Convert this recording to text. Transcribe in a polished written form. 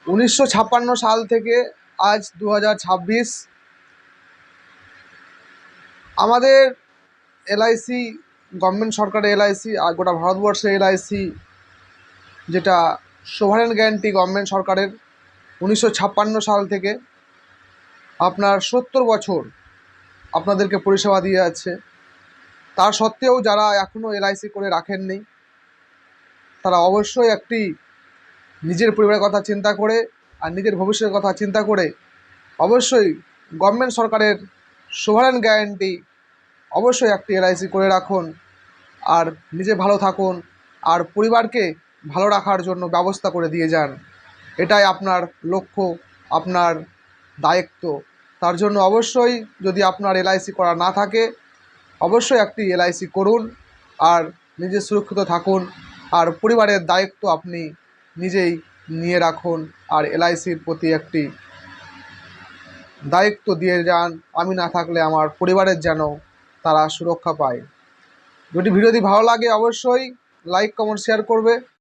1956 সাল থেকে আজ 2026 আমাদের এলআইসি, গভর্নমেন্ট সরকারের এলআইসি আর গোটা ভারতবর্ষের এলআইসি, যেটা সোভারেন গ্যারান্টি গভর্নমেন্ট সরকারের, 1956 সাল থেকে আপনার 70 বছর আপনাদেরকে পরিষেবা দিয়ে যাচ্ছে। তার সত্ত্বেও যারা এখনও এলআইসি করে রাখেননি, তারা অবশ্যই একটি নিজের পরিবারের কথা চিন্তা করে আর নিজের ভবিষ্যতের কথা চিন্তা করে অবশ্যই গভর্নমেন্ট সরকারের সোভারেন গ্যারান্টি অবশ্যই একটি এলআইসি করে রাখুন আর নিজে ভালো থাকুন আর পরিবারকে ভালো রাখার জন্য ব্যবস্থা করে দিয়ে যান। এটাই আপনার লক্ষ্য, আপনার দায়িত্ব। তার জন্য অবশ্যই, যদি আপনার এলআইসি করা না থাকে, অবশ্যই একটি এলআইসি করুন আর নিজে সুরক্ষিত থাকুন আর পরিবারের দায়িত্ব আপনি নিজেই নিয়ে রাখুন আর এলআইসির প্রতি একটি দায়িত্ব দিয়ে যান। আমি না থাকলে আমার পরিবারের যেন তারা সুরক্ষা পায়। যদি ভিডিওটি ভালো লাগে অবশ্যই লাইক, কমেন্ট, শেয়ার করবে।